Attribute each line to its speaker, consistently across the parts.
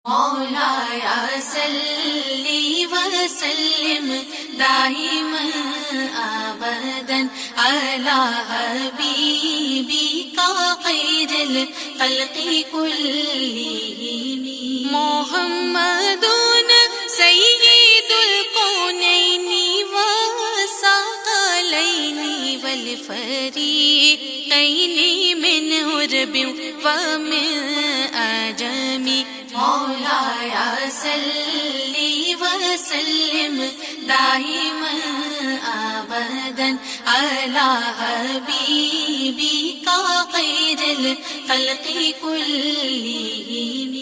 Speaker 1: مولاي صل وسلم دائما ابدا على حبيبك خير الخلق كلهم محمد سيد الكونين والثقلين والفريقين من عرب ومن عجم مولاي صل وسلم دائما ابدا على حبيبك خير الخلق كلهم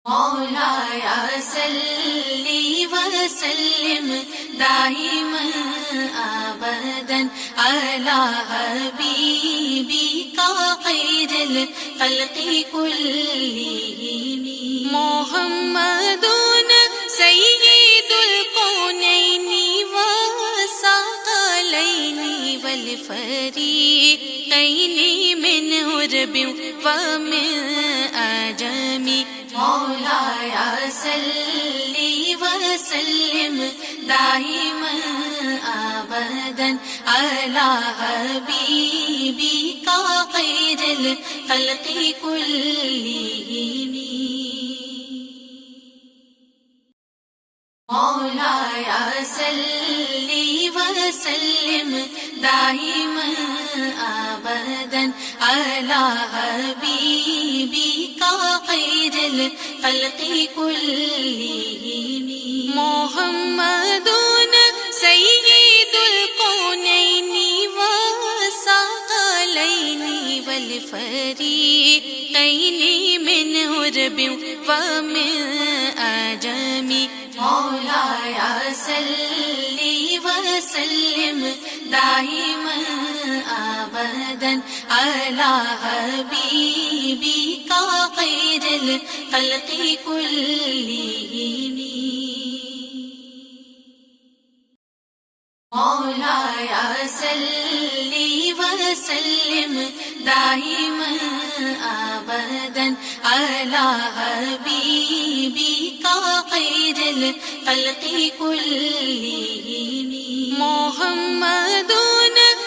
Speaker 1: مولاي صل وسلم دائما ابدا على حبيبك خير الخلق كلهم محمد سيد الكونين والثقلين والفريقين من عرب ومن عجم مولاي صل وسلم دائما ابدا على حبيبك خير الخلق كلهم مولاي صل وسلم دائما ابدا على حبيبك خير الخلق كلهم محمد سيد الكونين والثقلين والفريقين من عرب ومن عجم مولاي صل وسلم دائما ابدا على حبيبك خير الخلق كلهم مولاي صل وسلم دائما ابدا على حبيبك خير الخلق كلهم محمد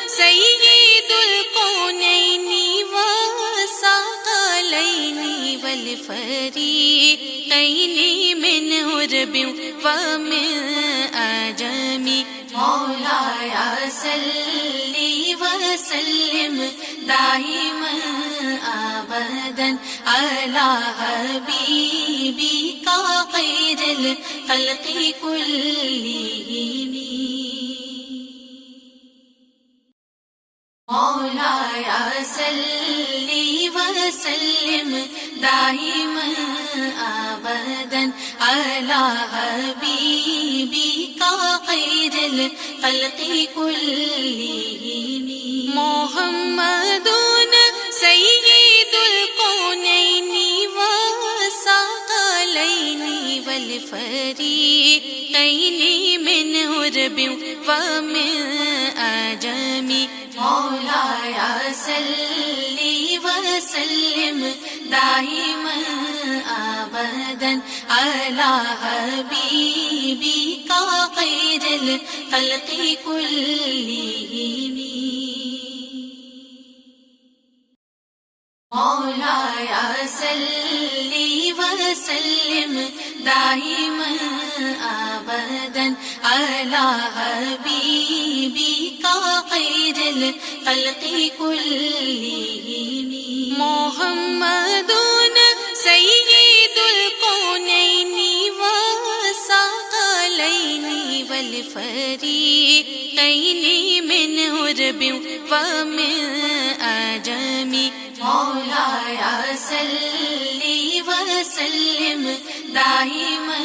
Speaker 1: سيد الكونين والثقلين والفريقين من عرب ومن عجم مولاي صل وسلم دائما ابدا على حبيبك خير الخلق كلهم مولاي صل وسلم دائما ابدا على حبيبك خير الخلق كلهم محمد سيد الكونين والثقلين والفريقين من عرب ومن عجم مولاي صل وسلم دائما ابدا على حبيبك خير الخلق كلهم مولاي صل وسلم دائما ابدا على حبيبك خير الخلق كلهم محمد سيد الكونين والثقلين والفريقين من عرب ومن عجم مولاي صل وسلم دائما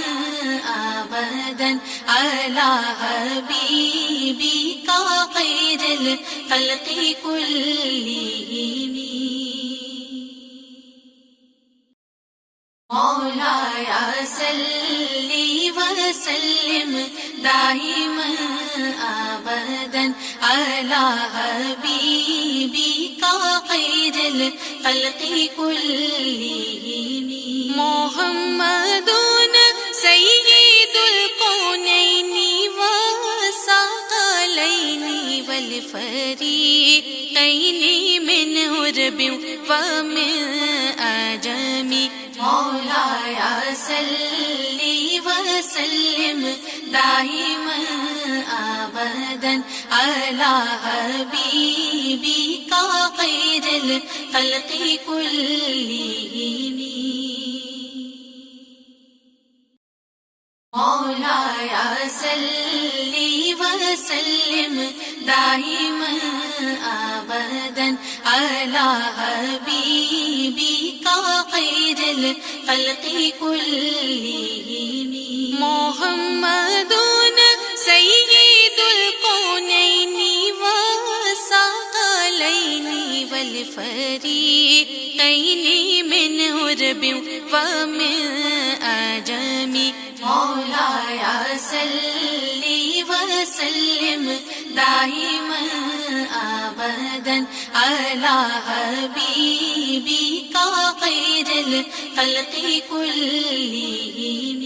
Speaker 1: ابدا على حبيبك خير الخلق كلهم مولاي صل وسلم دائما أبدا على حبيبك خير الخلق كلهم محمد سيد الكونين والثقلين والفريقين من عرب ومن أعجم مولاي صل وسلم دائما أبدا على حبيبك خير الخلق كلهم مولاي صل وسلم دائما أبدا على حبيبك خير الخلق كلهم محمد سيد الكونين والثقلين والفريقين من عرب ومن أعجم مولاي صل وسلم دائما أبدا على حبيبك خير الخلق كلهم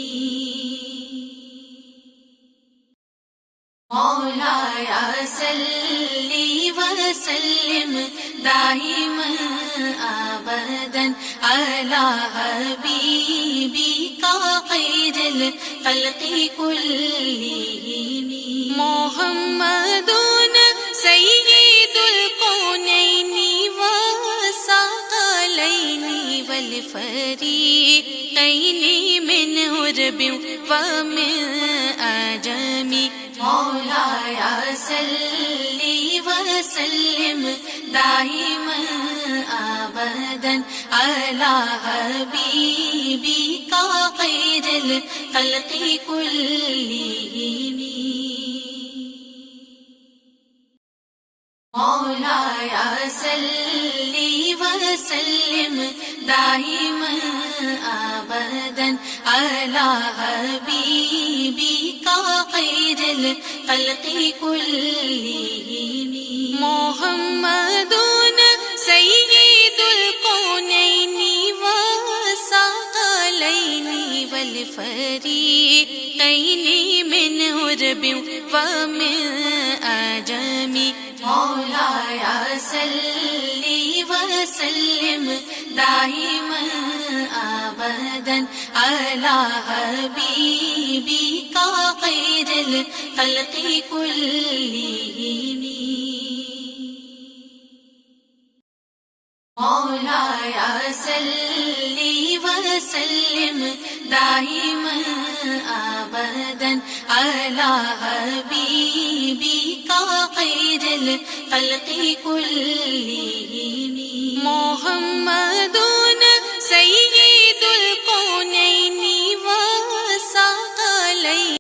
Speaker 1: مولاي صل وسلم دائما أبدا على حبيبك خير الخلق كلهم محمد سيد الكونين والثقلين والفريقين من عرب ومن أعجم مولاي صل وسلم دائما أبدا على حبيبك خير الخلق كلهم مولاي صل وسلم دائما أبدا على حبيبك خير الخلق كلهم محمد سيد الكونين والثقلين والفريقين من عرب ومن أعجم مولاي صل وسلم دائما أبدا على حبيبك خير الخلق كلهم مولاي صل وسلم دائما أبدا على حبيبك خير الخلق كلهم محمد